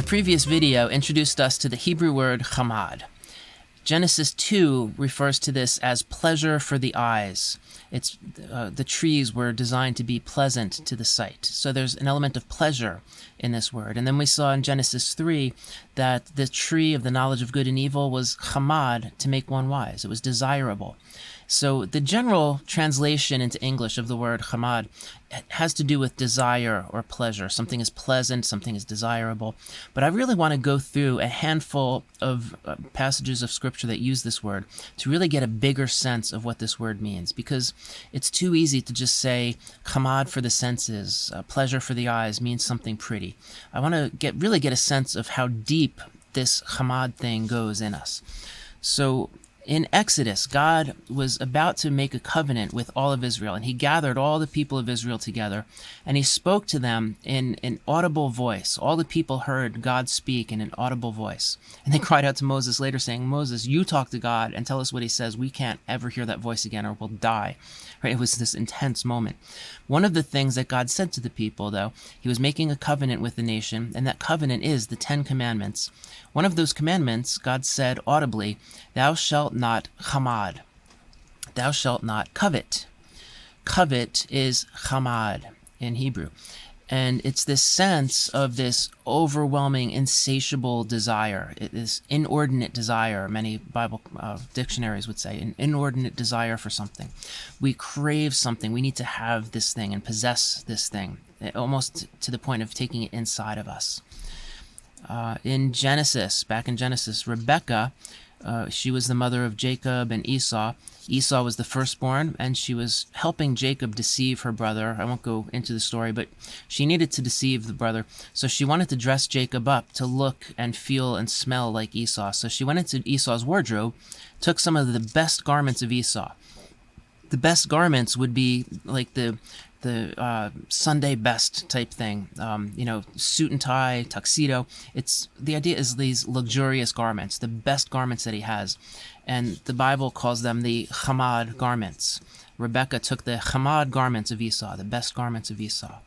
previous video introduced us to the Hebrew word chamad. Genesis 2 refers to this as pleasure for the eyes. It's the trees were designed to be pleasant to the sight. So there's an element of pleasure in this word. And then we saw in Genesis 3 that the tree of the knowledge of good and evil was chamad, to make one wise. It was desirable. So the general translation into English of the word chamad has to do with desire or pleasure. Something is pleasant, something is desirable. But I really want to go through a handful of passages of Scripture that use this word to really get a bigger sense of what this word means, because it's too easy to just say chamad for the senses, pleasure for the eyes means something pretty. I want to really get a sense of how deep this chamad thing goes in us. So in Exodus, God was about to make a covenant with all of Israel, and he gathered all the people of Israel together, and he spoke to them in an audible voice. All the people heard God speak in an audible voice. And they cried out to Moses later saying, "Moses, you talk to God and tell us what he says. We can't ever hear that voice again or we'll die." Right? It was this intense moment. One of the things that God said to the people, though, he was making a covenant with the nation, and that covenant is the 10 Commandments. One of those commandments, God said audibly, "Thou shalt not chamad." Thou shalt not covet. Covet is chamad in Hebrew. And it's this sense of this overwhelming, insatiable desire, this inordinate desire, many Bible dictionaries would say, an inordinate desire for something. We crave something. We need to have this thing and possess this thing, almost to the point of taking it inside of us. Back in Genesis, Rebekah, she was the mother of Jacob and Esau. Esau was the firstborn, and she was helping Jacob deceive her brother. I won't go into the story, but she needed to deceive the brother. So she wanted to dress Jacob up to look and feel and smell like Esau. So she went into Esau's wardrobe, took some of the best garments of Esau. The best garments would be like the Sunday best type thing, suit and tie, tuxedo. The idea is these luxurious garments, the best garments that he has. And the Bible calls them the chamad garments. Rebekah took the chamad garments of Esau, the best garments of Esau.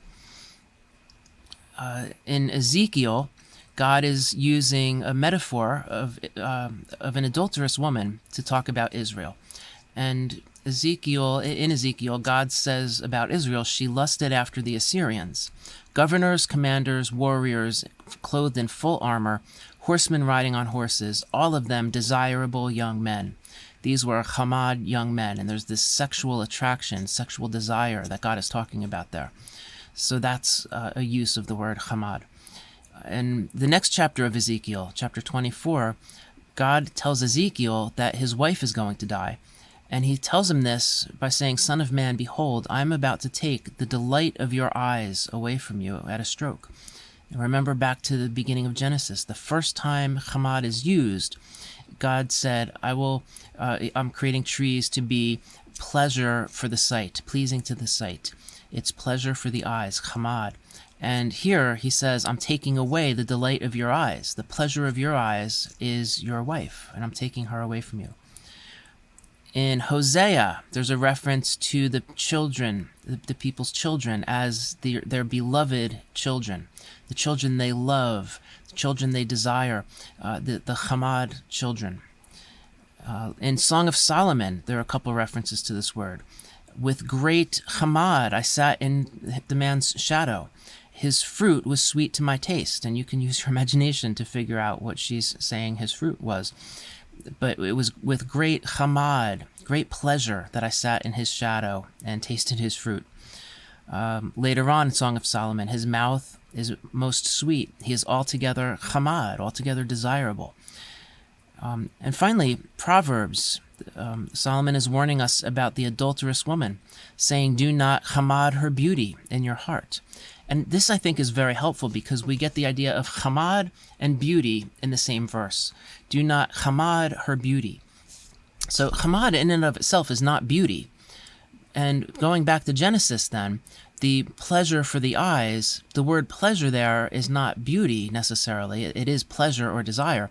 In Ezekiel, God is using a metaphor of an adulterous woman to talk about Israel. And in Ezekiel, God says about Israel, she lusted after the Assyrians. Governors, commanders, warriors, clothed in full armor, horsemen riding on horses, all of them desirable young men. These were chamad young men, and there's this sexual attraction, sexual desire that God is talking about there. So that's a use of the word chamad. In the next chapter of Ezekiel, chapter 24, God tells Ezekiel that his wife is going to die. And he tells him this by saying, "Son of man, behold, I am about to take the delight of your eyes away from you at a stroke." And remember back to the beginning of Genesis. The first time chamad is used, God said, I'm creating trees to be pleasure for the sight, pleasing to the sight. It's pleasure for the eyes, chamad. And here he says, I'm taking away the delight of your eyes. The pleasure of your eyes is your wife, and I'm taking her away from you. In Hosea, there's a reference to the children, the people's children, as their beloved children, the children they love, the children they desire, the chamad children. In Song of Solomon, there are a couple references to this word. With great chamad, I sat in the man's shadow. His fruit was sweet to my taste. And you can use your imagination to figure out what she's saying his fruit was. But it was with great chamad, great pleasure, that I sat in his shadow and tasted his fruit. Later on in Song of Solomon, his mouth is most sweet. He is altogether chamad, altogether desirable. And finally, Proverbs. Solomon is warning us about the adulterous woman, saying, "Do not chamad her beauty in your heart." And this, I think, is very helpful because we get the idea of chamad and beauty in the same verse. Do not chamad her beauty. So chamad in and of itself is not beauty. And going back to Genesis then, the pleasure for the eyes, the word pleasure there is not beauty necessarily. It is pleasure or desire.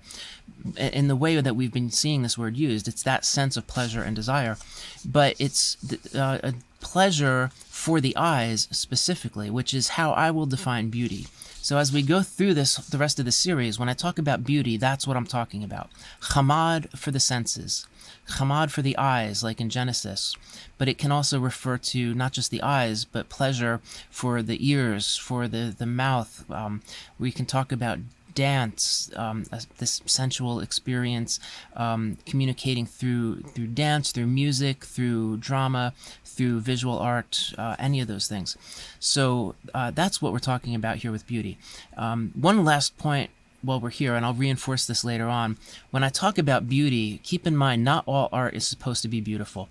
In the way that we've been seeing this word used, it's that sense of pleasure and desire. But it's a pleasure for the eyes specifically, which is how I will define beauty. So as we go through the rest of the series, when I talk about beauty, that's what I'm talking about. Chamad for the senses, chamad for the eyes, like in Genesis, but it can also refer to not just the eyes, but pleasure for the ears, for the mouth. We can talk about dance, this sensual experience, communicating through dance, through music, through drama, through visual art, any of those things. So that's what we're talking about here with beauty. One last point while we're here, and I'll reinforce this later on. When I talk about beauty, keep in mind not all art is supposed to be beautiful.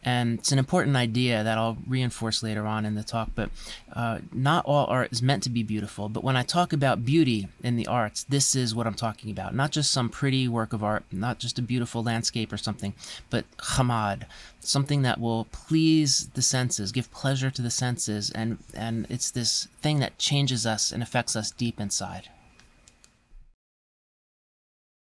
And it's an important idea that I'll reinforce later on in the talk, but not all art is meant to be beautiful. But when I talk about beauty in the arts, this is what I'm talking about. Not just some pretty work of art, not just a beautiful landscape or something, but chamad, something that will please the senses, give pleasure to the senses, and it's this thing that changes us and affects us deep inside.